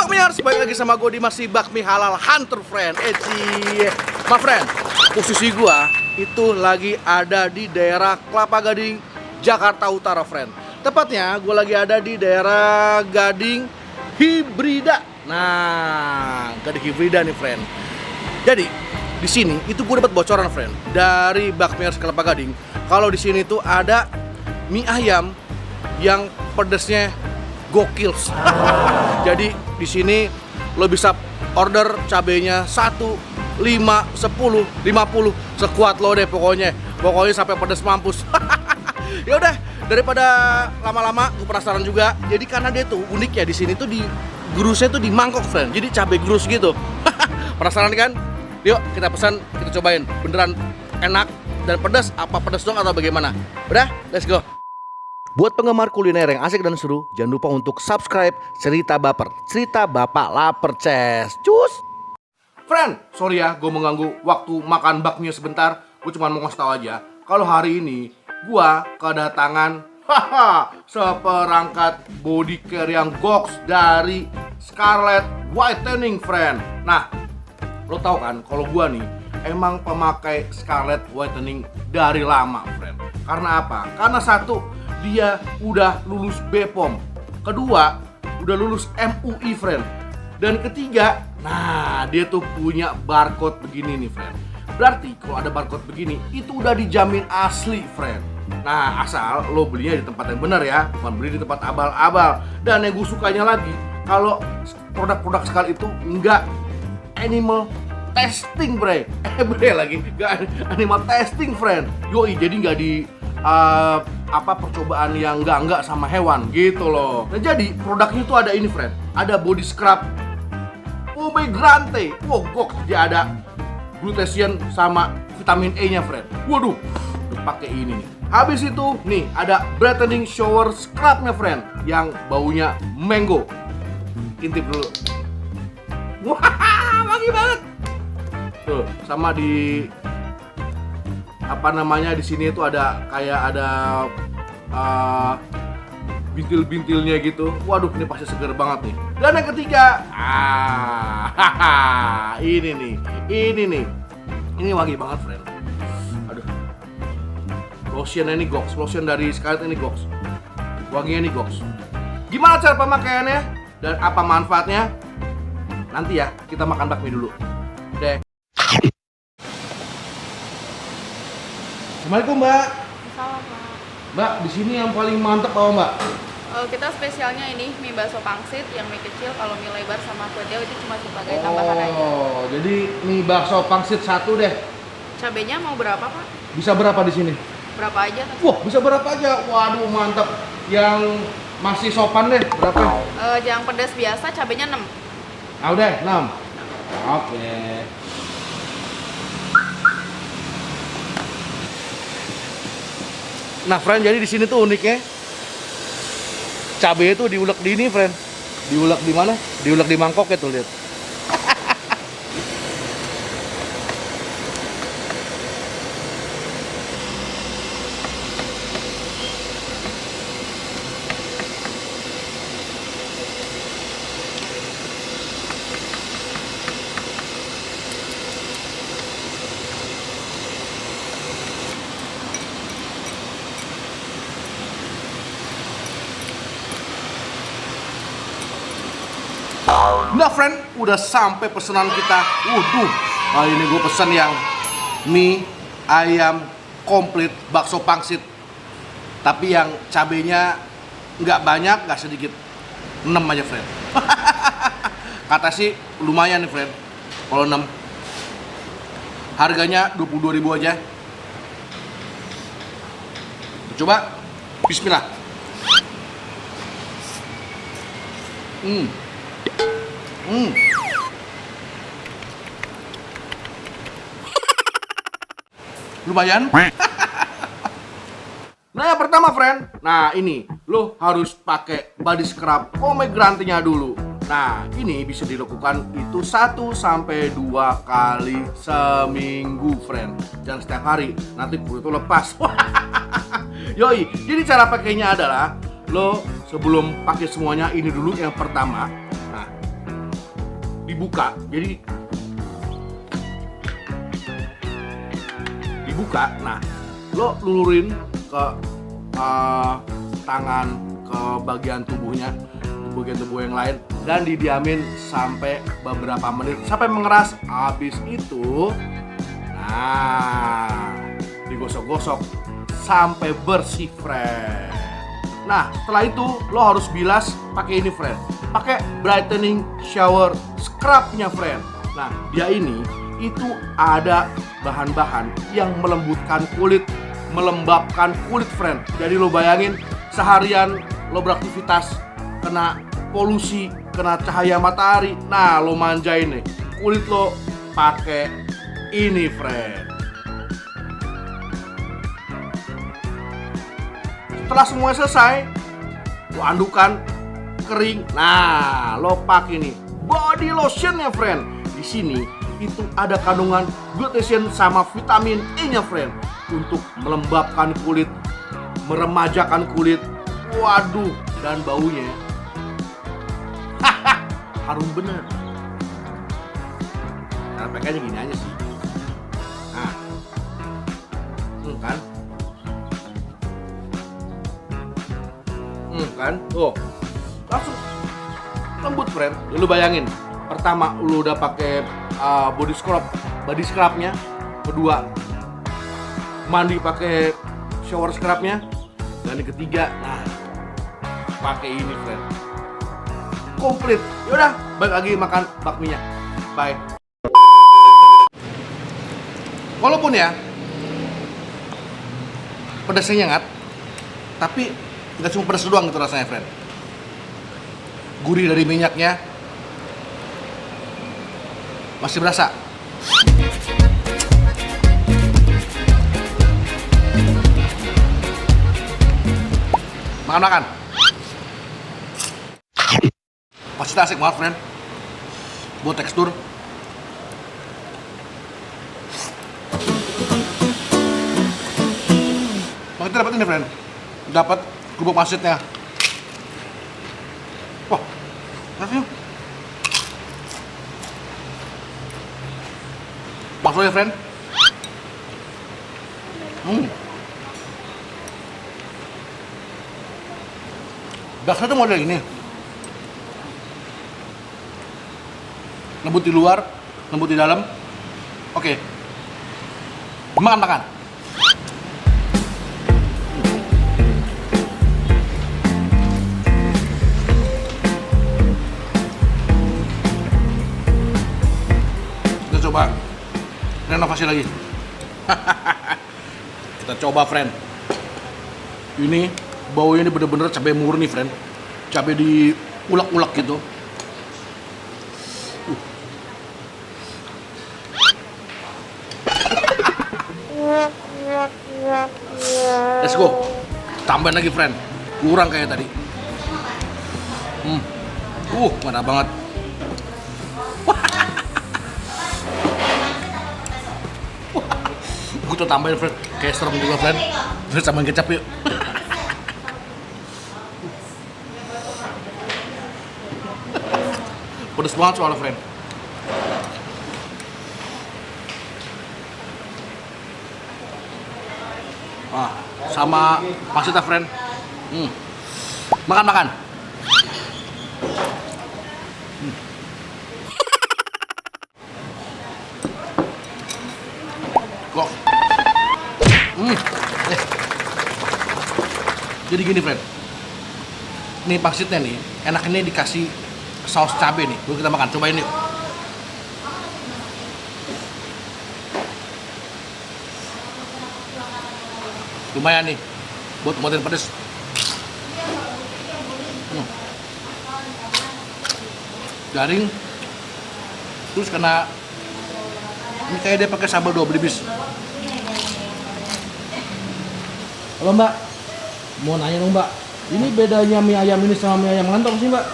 Bakmiers, balik lagi sama gue di masih Bakmi Halal Hunter, friend. My friend, posisi gue itu lagi ada di daerah Kelapa Gading, Jakarta Utara, friend. Tepatnya gue lagi ada di daerah Gading Hibrida. Nah, Gading Hibrida nih, friend. Jadi di sini itu gue dapat bocoran, friend, dari Bakmiers Kelapa Gading. Kalau di sini tuh ada mie ayam yang pedesnya gokil. Jadi di sini lo bisa order cabenya 1, 5, 10, 50 sekuat lo deh pokoknya. Pokoknya sampai pedes mampus. Ya udah, daripada lama-lama gue penasaran juga. Jadi karena dia tuh uniknya di sini tuh di gerusnya tuh di mangkok, friend. Jadi cabai gerus gitu. Penasaran kan? Yuk kita pesan, kita cobain. Beneran enak dan pedas, apa pedas dong atau bagaimana? Udah, let's go. Buat penggemar kuliner yang asik dan seru, jangan lupa untuk subscribe Cerita Baper. Cerita Bapak Laper, ces. Cus. Friend, sorry ya gue mengganggu waktu makan bakmi sebentar. Gue cuma mau ngasih tau aja, kalau hari ini gue kedatangan seperangkat body care yang goks dari Scarlett Whitening, friend. Nah, lo tau kan kalau gue nih emang pemakai Scarlett Whitening dari lama, friend. Karena apa? Karena satu, dia udah lulus BPOM. Kedua, udah lulus MUI, friend. Dan ketiga, nah dia tuh punya barcode begini nih, friend. Berarti kalau ada barcode begini, itu udah dijamin asli, friend. Nah, asal lo belinya di tempat yang benar ya, bukan beli di tempat abal-abal. Dan yang gue sukanya lagi, kalau produk-produk sekali itu enggak animal testing, bre. Lagi enggak animal testing, friend. Yoi, jadi enggak di percobaan yang enggak sama hewan gitu loh. Nah, jadi produknya tuh ada ini, friend. Ada body scrub Omega-3. Wow, gok, dia ada glutathione sama vitamin E-nya, friend. Waduh, udah pakai ini nih. Habis itu nih ada brightening shower scrub-nya, friend, yang baunya mango. Intip dulu. Wah, wangi banget. Tuh, sama di di sini itu ada kayak ada bintil-bintilnya gitu. Waduh, ini pasti seger banget nih. Dan yang ketiga, ini nih. Ini wangi banget, friend. Aduh. Lotionnya ini goks, lotion dari Scarlett ini goks. Wanginya ini goks. Gimana cara pemakaiannya dan apa manfaatnya? Nanti ya, kita makan bakmi dulu. Deh. Assalamualaikum, Mbak. Salam, Pak. Mbak, di sini yang paling mantep apa, Mbak? Kita spesialnya ini mie bakso pangsit yang mie kecil. Kalau mie lebar sama kue itu cuma sebagai tambahan aja. Oh, jadi mie bakso pangsit satu deh. Cabenya mau berapa, Pak? Bisa berapa di sini? Berapa aja? Wah, bisa berapa aja? Waduh, mantap. Yang masih sopan deh, berapa? Yang pedas biasa cabenya 6. Ah, udah, 6. Oke. Nah, friend, jadi di sini tuh uniknya cabai itu diulek di ini, friend. Diulek di mana? Diulek di mangkok ya tuh, lihat. Nah, friend, udah sampai pesanan kita. Waduh, kali ini gue pesen yang mie ayam komplit bakso pangsit. Tapi yang cabenya nggak banyak, nggak sedikit. 6 aja, friend. Kata sih lumayan nih, friend. Kalau 6. Harganya 22.000 aja. Coba. Bismillah. Lumayan. Nah, yang pertama, friend. Nah, ini lo harus pakai body scrub Omega-3-nya dulu. Nah, ini bisa dilakukan itu 1 sampai 2 kali seminggu, friend. Jangan setiap hari, nanti kulit itu lepas. Yoi, jadi cara pakainya adalah lo sebelum pakai semuanya ini dulu yang pertama. Nah, dibuka. Jadi dibuka. Nah, lo lulurin ke tangan, ke bagian tubuhnya, bagian tubuh yang lain, dan didiamin sampai beberapa menit sampai mengeras. Habis itu, nah, digosok-gosok sampai bersih, friend. Nah, setelah itu lo harus bilas pakai ini, friend. Pakai brightening shower scrub-nya, friend. Nah, dia ini itu ada bahan-bahan yang melembutkan kulit, melembabkan kulit, friend. Jadi lo bayangin seharian lo beraktivitas kena polusi, kena cahaya matahari. Nah, lo manjain nih kulit lo pakai ini, friend. Setelah semuanya selesai, lo andukan kering. Nah, lo pakai nih body lotion-nya, friend. Di sini itu ada kandungan glutathione sama vitamin E-nya, friend, untuk melembabkan kulit, meremajakan kulit. Waduh, dan baunya harum bener. Cara pakainya gini aja sih. Nah, kan? Kan? Tuh, langsung lembut, friend. Lu bayangin, pertama lu udah pakai body scrubnya, kedua mandi pakai shower scrubnya, dan yang ketiga, nah, pakai ini, friend. Komplit. Yaudah, balik lagi makan bakminya. Bye. Walaupun ya pedasnya nyengat, tapi nggak cuma pedas doang gitu rasanya, friend. Gurih dari minyaknya masih berasa. Makan-makan. Pasti asik banget, friend. Buat tekstur. Nah, kita dapat ini, friend. Dapat kerupuk pangsitnya. Wah, rasanya bakso ya, friend. Bakso tuh model ini. Lembut di luar, lembut di dalam. Oke. Makan-makan. Kita coba renovasi lagi. Kita coba, friend. Ini baunya ini bener-bener cabai murni, friend. Cabai diulek-ulek gitu. Let's go. Tambahin lagi, friend. Kurang kayak tadi. Mantap banget. Gue tuh tambahin, friend. Kayak serem juga, friend. Terus tambahin kecap yuk. Pedes banget soalnya, friend. Sama pangsitnya, friend. Makan-makan. Kok. Jadi gini, friend. Ini pangsitnya nih, enaknya dikasih saus cabai nih. Yuk kita makan, cobain yuk. Lumayan nih buat ngobatin pedes. Garing. Terus kena ini kayak dia pakai sambal dua belibis. Halo, Mbak. Mau nanya dong, Mbak. Ini bedanya mie ayam ini sama mie ayam ngantor sih, Mbak?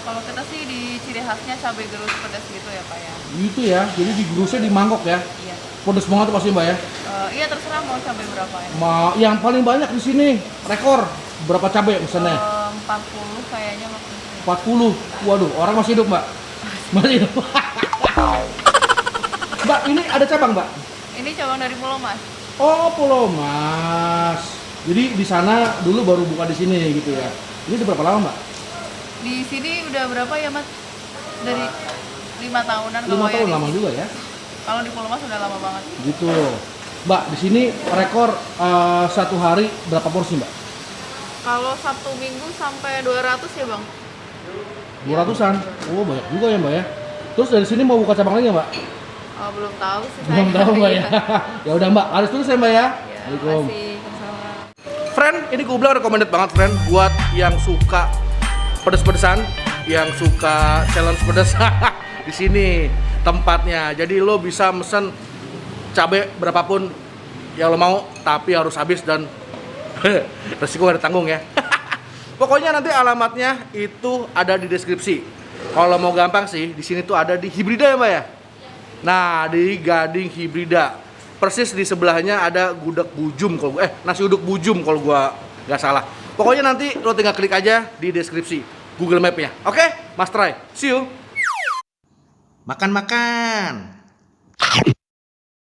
Kalau kita sih di ciri khasnya cabai gerus pedas gitu ya, Pak ya. Gitu ya. Jadi digerusnya di mangkok ya. Iya. Pedes banget pasti, Mbak ya. Iya, terserah mau cabai berapa ya. Yang paling banyak di sini rekor berapa cabai pesannya? 40 kayaknya waktu itu. 40. Waduh, orang masih hidup, Mbak? Masih. Mbak, ini ada cabang, Mbak? Ini cabang dari Pulau Mas. Oh, Pulau Mas. Jadi di sana dulu baru buka di sini gitu ya. Ini udah berapa lama, Mbak? Di sini udah berapa ya Mas? Dari 5 tahunan. 5 tahun, lama juga ya. Kalau di Pulau Mas udah lama banget. Gitu. Mbak, di sini rekor satu hari berapa porsi, Mbak? Kalau Sabtu Minggu sampai 200 ya Bang. 200-an. Oh, banyak juga ya, Mbak ya. Terus dari sini mau buka cabang lagi, Mbak? Oh, belum tahu sih saya. Belum tahu, Mbak ya. Ya udah, Mbak, harus terus ya, Mbak ya. Ya, Assalamualaikum. makasih. Sama-sama. Friend, ini gue bilang recommended banget, friend, buat yang suka pedes-pedesan, yang suka challenge pedes. Di sini tempatnya. Jadi lo bisa mesen cabai berapapun yang lo mau, tapi harus habis dan resiko ada tanggung ya. Pokoknya nanti alamatnya itu ada di deskripsi. Kalau mau gampang sih, di sini tuh ada di Hibrida ya, Mbak ya. Nah, di Gading Hibrida. Persis di sebelahnya ada gudeg bujum kalau nasi uduk bujum kalau gua nggak salah. Pokoknya nanti lo tinggal klik aja di deskripsi Google Map-nya. Oke? Mas try. See you. Makan-makan.